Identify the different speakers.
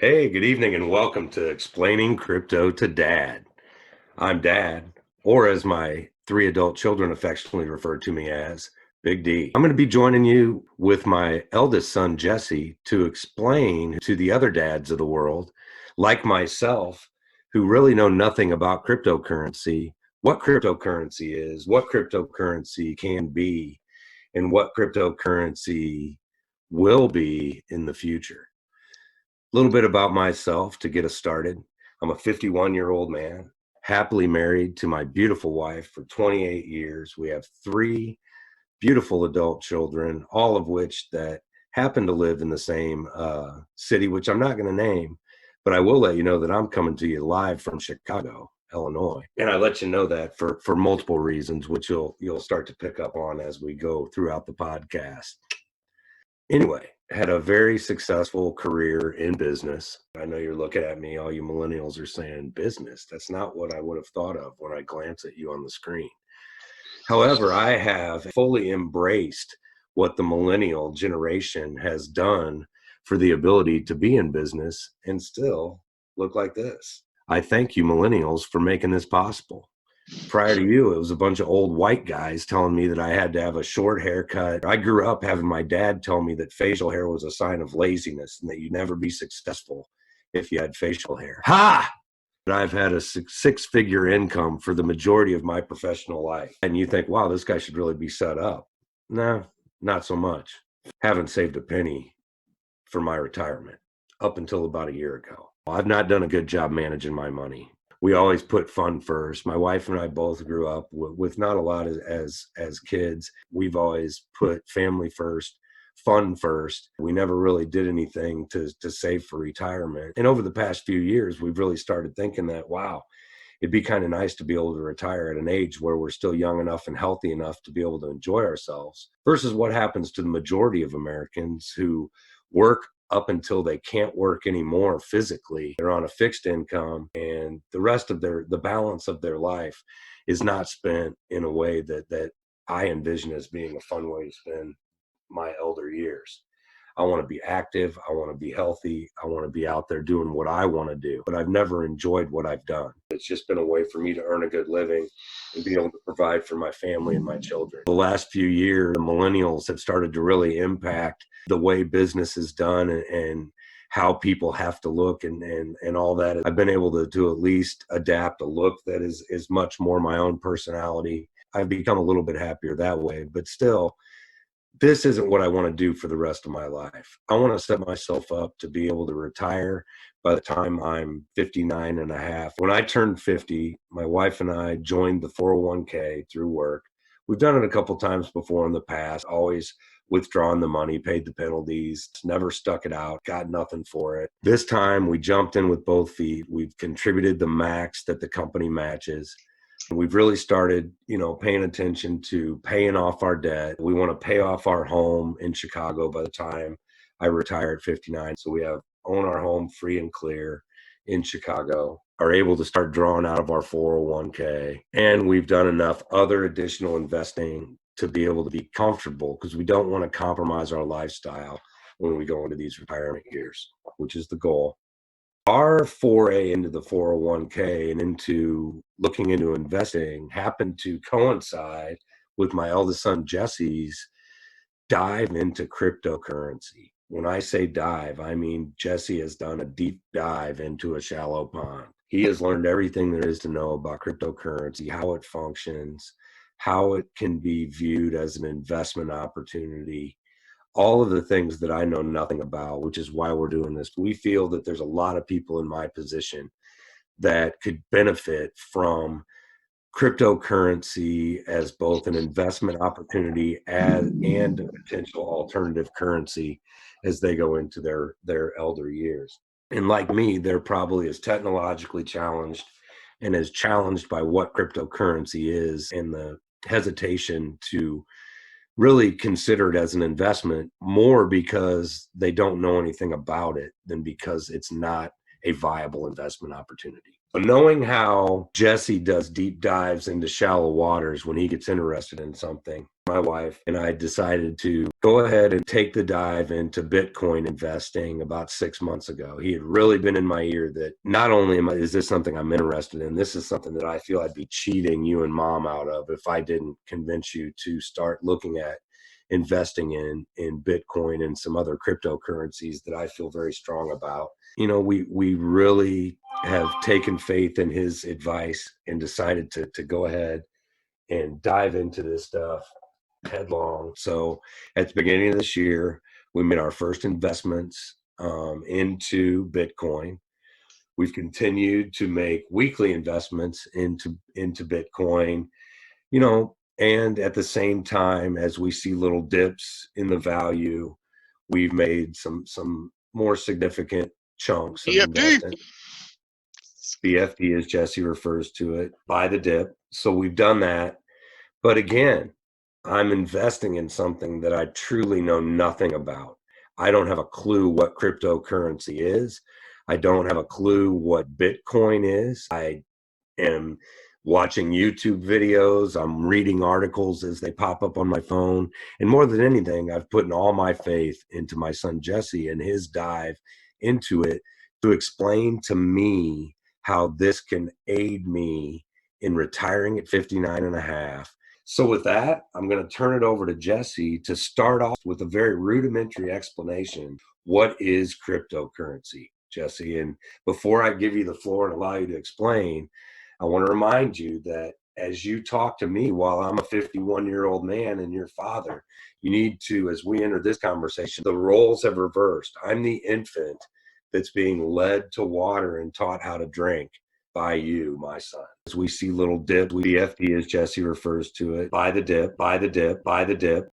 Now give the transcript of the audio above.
Speaker 1: Hey, good evening and welcome to Explaining Crypto to Dad. I'm Dad, or as my three adult children affectionately refer to me as, Big D. I'm going to be joining you with my eldest son, Jesse, to explain to the other dads of the world, like myself, who really know nothing about cryptocurrency, what cryptocurrency is, what cryptocurrency can be, and what cryptocurrency will be in the future. A little bit about myself to get us started. I'm a 51-year-old man, happily married to my beautiful wife for 28 years. We have three beautiful adult children, all of which that happen to live in the same city, which I'm not going to name, but I will let you know that I'm coming to you live from Chicago, Illinois. And I let you know that for multiple reasons, which you'll start to pick up on as we go throughout the podcast. Anyway, had a very successful career in business. I know you're looking at me, all you millennials are saying business. That's not what I would have thought of when I glance at you on the screen. However, I have fully embraced what the millennial generation has done for the ability to be in business and still look like this. I thank you, millennials, for making this possible. Prior to you, it was a bunch of old white guys telling me that I had to have a short haircut. I grew up having my dad tell me that facial hair was a sign of laziness and that you'd never be successful if you had facial hair. Ha! I've had a six-figure income for the majority of my professional life. And you think, wow, this guy should really be set up. No, not so much. Haven't saved a penny for my retirement up until about a year ago. I've not done a good job managing my money. We always put fun first. My wife and I both grew up with not a lot as kids. We've always put family first, fun first. We never really did anything to save for retirement. And over the past few years, we've really started thinking that, wow, it'd be kind of nice to be able to retire at an age where we're still young enough and healthy enough to be able to enjoy ourselves versus what happens to the majority of Americans who work up until they can't work anymore physically. They're on a fixed income and the rest of the balance of their life is not spent in a way that I envision as being a fun way to spend my elder years. I want to be active. I want to be healthy. I want to be out there doing what I want to do. But I've never enjoyed what I've done. It's just been a way for me to earn a good living and be able to provide for my family and my children. The last few years, the millennials have started to really impact the way business is done and how people have to look and all that. I've been able to at least adapt a look that is much more my own personality. I've become a little bit happier that way, but still, this isn't what I want to do for the rest of my life. I want to set myself up to be able to retire by the time I'm 59 and a half. When I turned 50, my wife and I joined the 401k through work. We've done it a couple times before in the past, always withdrawn the money, paid the penalties, never stuck it out, got nothing for it. This time we jumped in with both feet. We've contributed the max that the company matches. We've really started, paying attention to paying off our debt. We want to pay off our home in Chicago by the time I retire at 59. So we own our home free and clear in Chicago, are able to start drawing out of our 401k. And we've done enough other additional investing to be able to be comfortable because we don't want to compromise our lifestyle when we go into these retirement years, which is the goal. Our foray into the 401k and into looking into investing happened to coincide with my eldest son Jesse's dive into cryptocurrency. When I say dive, I mean Jesse has done a deep dive into a shallow pond. He has learned everything there is to know about cryptocurrency, how it functions, how it can be viewed as an investment opportunity, all of the things that I know nothing about, which is why we're doing this. We feel that there's a lot of people in my position that could benefit from cryptocurrency as both an investment opportunity and a potential alternative currency as they go into their elder years. And like me, they're probably as technologically challenged and as challenged by what cryptocurrency is and the hesitation to really consider it as an investment more because they don't know anything about it than because it's not a viable investment opportunity. But knowing how Jesse does deep dives into shallow waters when he gets interested in something, my wife and I decided to go ahead and take the dive into Bitcoin investing about 6 months ago. He had really been in my ear that not only is this something I'm interested in, this is something that I feel I'd be cheating you and mom out of if I didn't convince you to start looking at investing in Bitcoin and some other cryptocurrencies that I feel very strong about. You know, we really have taken faith in his advice and decided to go ahead and dive into this stuff headlong. So at the beginning of this year, we made our first investments into Bitcoin. We've continued to make weekly investments into Bitcoin, you know, and at the same time, as we see little dips in the value, we've made some more significant chunks of investment. BFD, as Jesse refers to it, buy the dip. So we've done that. But again, I'm investing in something that I truly know nothing about. I don't have a clue what cryptocurrency is. I don't have a clue what Bitcoin is. I am watching YouTube videos. I'm reading articles as they pop up on my phone. And more than anything, I've put in all my faith into my son, Jesse, and his dive into it to explain to me how this can aid me in retiring at 59 and a half. So with that, I'm going to turn it over to Jesse to start off with a very rudimentary explanation. What is cryptocurrency, Jesse? And before I give you the floor and allow you to explain, I want to remind you that as you talk to me while I'm a 51-year-old man and your father, you need to, as we enter this conversation, the roles have reversed. I'm the infant that's being led to water and taught how to drink by you, my son. As we see little dip, BFD, as Jesse refers to it, buy the dip, buy the dip, buy the dip.